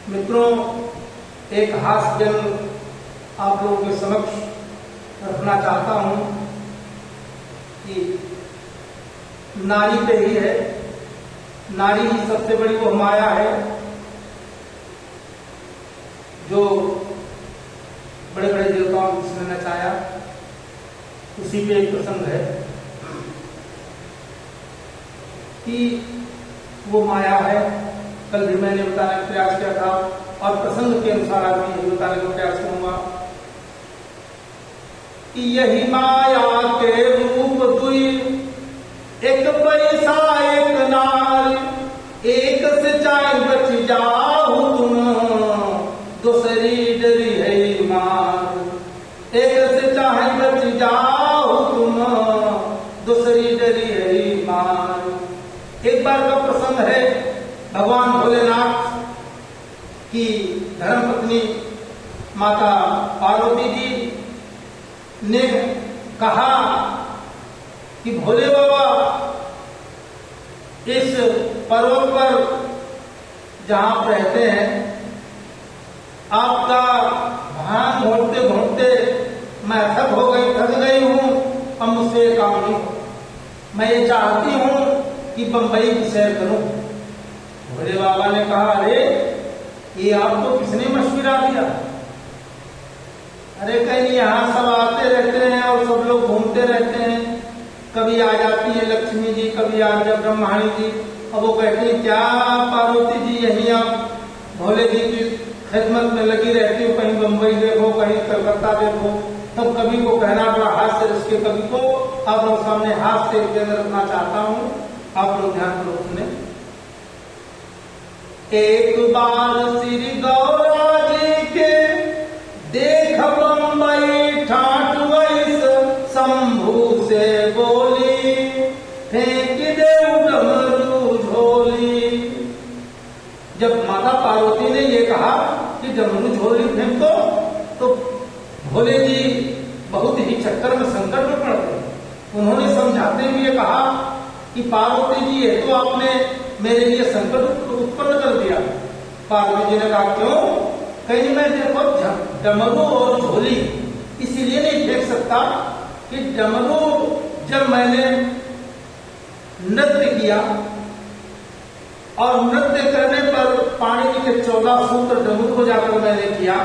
मित्रों, एक हास्य जन्म आप लोगों के समक्ष रखना चाहता हूं कि नारी पे ही है। नारी ही सबसे बड़ी वो माया है जो बड़े बड़े देवताओं को जिसने नचाया। उसी पे एक प्रसंग है कि वो माया है। कल भी मैंने बताने का प्रयास किया था और प्रसंग के अनुसार आज भी यही बताने का प्रयास करूंगा कि यही माया के रूप दुई, एक पैसा एक नार, एक से चाहे बच जाओ तुम, दूसरी डरी है मार। एक से चाहे बच जाओ तुम, दूसरी डरी है मार। एक बार का प्रसंग है भगवान भोलेनाथ की धर्मपत्नी माता पार्वती जी ने कहा कि भोले बाबा, इस पर्वत पर जहां आप रहते हैं, आपका भान घोटते घोटते मैं थक गई हूं। अब मुझसे ये काम नहीं हो। मैं ये चाहती हूं कि बंबई की सैर करूं। भोले बाबा ने कहा, अरे ये आपको किसने मशवरा दिया? अरे कहीं यहाँ सब आते रहते हैं और सब लोग घूमते रहते हैं। कभी आ जाती है लक्ष्मी जी, कभी आ जाए ब्रह्माणी जी। अब वो कहती है, क्या पार्वती जी यहीं आप भोले जी की खिदमत में लगी रहती हो? कहीं बंबई देखो, कहीं कलकत्ता देखो। तब कभी को कहना बड़ा हाथ से उसके कवि को आप लोग सामने हाथ से केंद्र रखना चाहता हूँ। आप लोग ध्यान करो सुने। एक बार श्री गौरा जी के देख बंबई ठाट वैस, शंभू से बोली फेंक दे डमरू झोली। जब माता पार्वती ने ये कहा कि डमरू झोली फेंक दो, तो भोले जी बहुत ही चक्कर में संकट में पड़ गए। उन्होंने समझाते हुए कहा कि पार्वती जी, ये तो आपने मेरे लिए संकट उत्पन्न कर दिया। पार्वती जी ने कहा, क्यों? कहीं मैं देखो डमरू और झोली इसीलिए नहीं फेंक सकता कि डमरू जब मैंने नृत्य किया और नृत्य करने पर पाणिनि के 14 सूत्र डमरू को जाकर मैंने किया,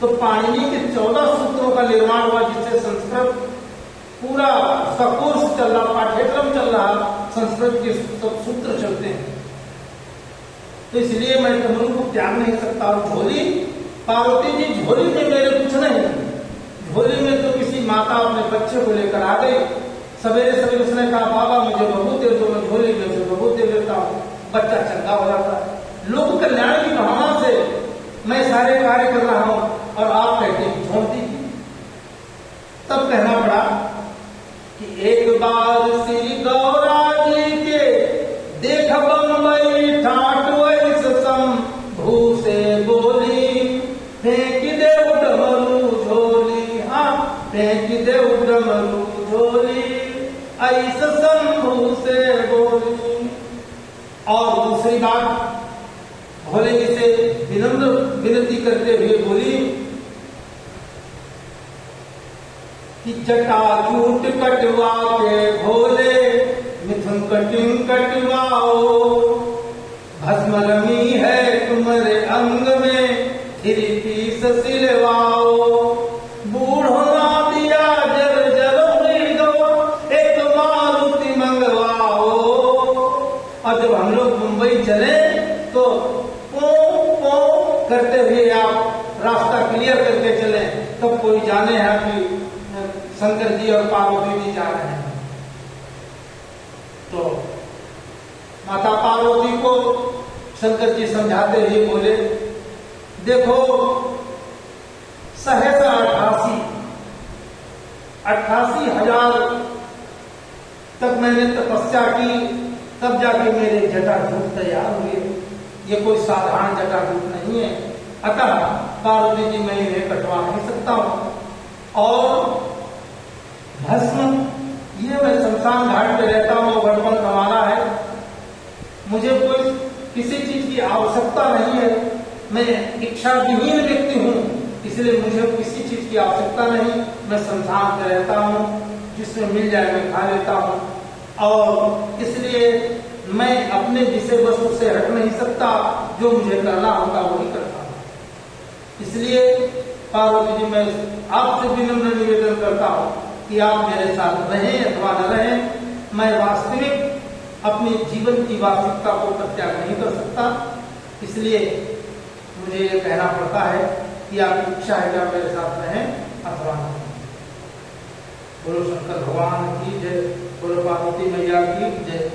तो पाणिनि के 14 सूत्रों का निर्माण हुआ, जिससे संस्कृत पूरा उसका कोर्स चल रहा, पाठ्यक्रम चल रहा, संस्कृत के सब सूत्र चलते हैं। तो इसलिए मैं डमरू को त्याग नहीं सकता। और झोली, पार्वती जी झोली में मेरे कुछ नहीं। झोली में तो किसी माता अपने बच्चे को लेकर आ गई। सवेरे सवेरे उसने कहा, बाबा मुझे बहू दे दो, मैं झोली में से बहू दे देता हूँ। बच्चा चंगा हो जाता है। लोक कल्याण की भावना से मैं सारे कार्य कर रहा हूँ और आप कहते हैं छोड़ दीजिए। तब कहना पड़ा कि एक बार श्री गौरा जी के देख बंबई ठाट वैस, शंभू से बोली फेंक दे डमरू झोली। हाँ, फेंक दे डमरू झोली, ऐसा शंभू से बोली। और दूसरी बात भोले जी से विनम्र विनती करते हुए बोली कि जटाजूट कटवा के भोले, मिथुन कटिंग कटवाओ। भस्म रमी है तुम्हारे अंग में, फिर पीस सिलवाओ। बूढ़ो ना दिया जर जर मृगो, एक मारुति मंगवाओ। और जब हम लोग मुंबई चले तो पो पो करते हुए आप रास्ता क्लियर करके चले, तब कोई जाने है कि शंकर जी और पार्वती जी जा रहे हैं। तो माता पार्वती को शंकर जी समझाते हुए बोले, देखो सहसा 88,000 तक मैंने तपस्या की, तब जाके मेरे जटाजूट तैयार हुए। ये कोई साधारण जटाजूट नहीं है। अतः पार्वती जी मैं इन्हें कटवा नहीं सकता हूं। और भस्म, ये मैं शमशान घाट पे रहता हूँ, बचपन हमारा है, मुझे कोई किसी चीज की आवश्यकता नहीं है। मैं इच्छा विहीन व्यक्ति हूँ, इसलिए मुझे किसी चीज की आवश्यकता नहीं। मैं संसार में रहता हूँ, जिसमें मिल जाए मैं खा लेता हूँ, और इसलिए मैं अपने विषय वस्तु से हट नहीं सकता। जो मुझे करना होता वही करता हूँ। इसलिए पार्वती जी, मैं आपसे विनम्र निवेदन करता हूँ कि आप मेरे साथ रहें अथवा न रहें, मैं वास्तविक अपने जीवन की वास्तविकता को प्रत्याग नहीं कर सकता। इसलिए मुझे ये कहना पड़ता है कि आपकी इच्छा है कि आप मेरे साथ रहें अथवा न। बोलो शंकर भगवान की जय, बोलो पार्वती मैया की जय।